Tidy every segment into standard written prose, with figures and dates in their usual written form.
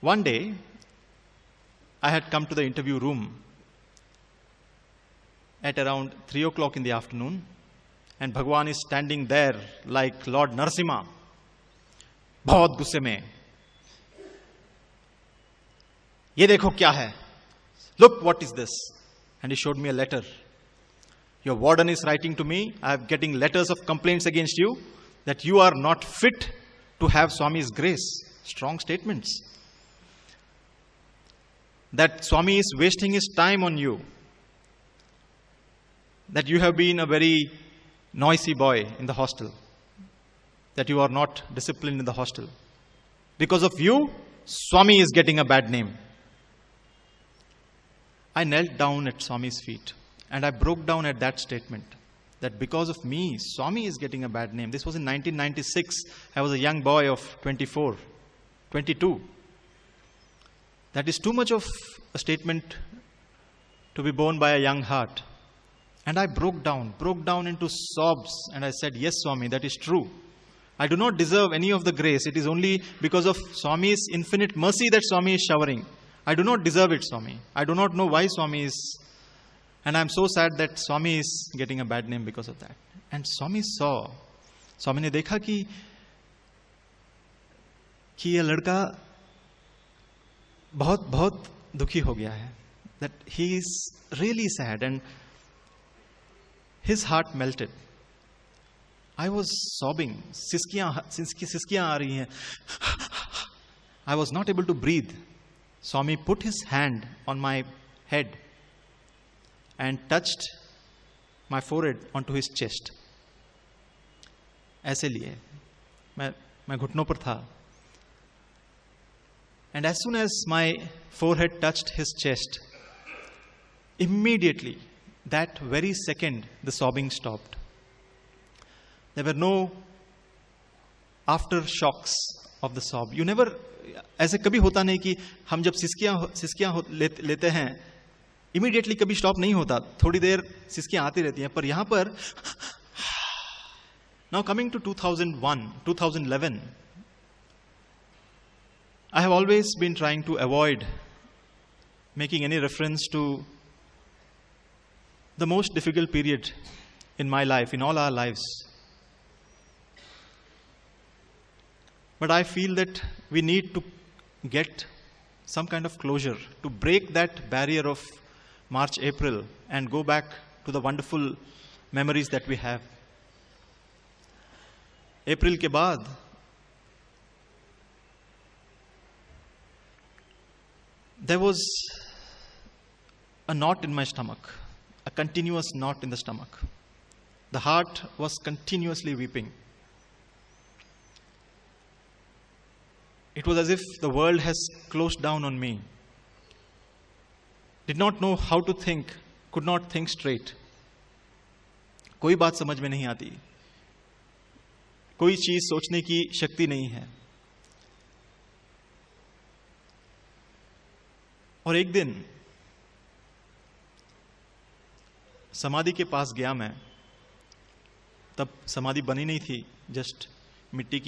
One day, I had come to the interview room at around 3 o'clock in the afternoon, and Bhagwan is standing there like Lord Narasimha, बहुत गुस्से में. ये देखो क्या है? Look, what is this? And he showed me a letter. Your warden is writing to me. I am getting letters of complaints against you that you are not fit to have Swami's grace. Strong statements. That Swami is wasting his time on you. That you have been a very noisy boy in the hostel. That you are not disciplined in the hostel. Because of you, Swami is getting a bad name. I knelt down at Swami's feet and I broke down at that statement. That because of me, Swami is getting a bad name. This was in 1996. I was a young boy of 24, 22. That is too much of a statement to be borne by a young heart. And I broke down into sobs, and I said, yes, Swami, that is true. I do not deserve any of the grace. It is only because of Swami's infinite mercy that Swami is showering. I do not deserve it, Swami. I do not know why Swami is. And I am so sad that Swami is getting a bad name because of that. And Swami saw. Swami ने देखा कि ये लड़का बहुत बहुत दुखी हो गया है. That he is really sad and his heart melted. I was sobbing. सिसकियां आ रही हैं. I was not able to breathe. Swami put his hand on my head and touched my forehead onto his chest. ऐसे लिए मैं घुटनों पर था. And as soon as my forehead touched his chest, immediately, that very second, the sobbing stopped. There were no aftershocks of the sob. You never, ऐसे कभी होता नहीं कि हम जब सिसकियां लेते हैं, immediately कभी stop नहीं होता. थोड़ी देर सिसकियां आती रहती हैं. पर यहाँ पर, now coming to 2001, 2011, I have always been trying to avoid making any reference to the most difficult period in my life, in all our lives. But I feel that we need to get some kind of closure to break that barrier of March, April and go back to the wonderful memories that we have. April के बाद there was a knot in my stomach, a continuous knot in the stomach. The heart was continuously weeping. It was as if the world has closed down on me. Did not know how to think, could not think straight. कोई बात समझ में नहीं आती. कोई चीज सोचने की शक्ति नहीं है. और एक दिन समाधि के पास गया मैं. तब समाधि बनी नहीं थी, जस्ट मिट्टी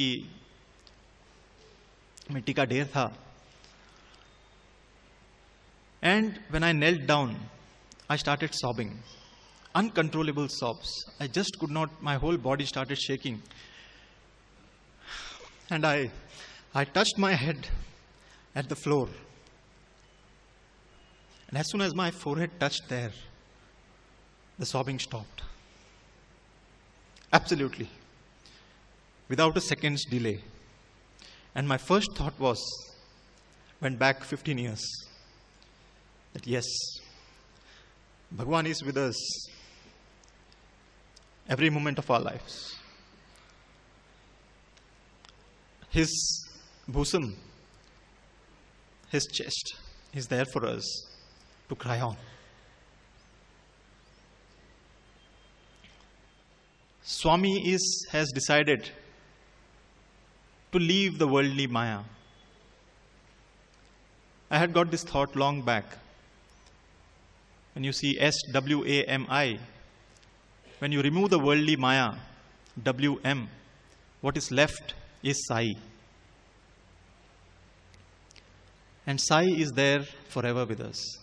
का ढेर था. And when I knelt down, I started sobbing. Uncontrollable sobs. I just could not, my whole body started shaking. And I touched my head at the floor. And as soon as my forehead touched there, the sobbing stopped. Absolutely. Without a second's delay. And my first thought went back 15 years. That yes, Bhagwan is with us every moment of our lives. His bosom, his chest is there for us to cry on. Swami has decided to leave the worldly Maya. I had got this thought long back. When you see SWAMI, when you remove the worldly Maya, WM, what is left is Sai. And Sai is there forever with us.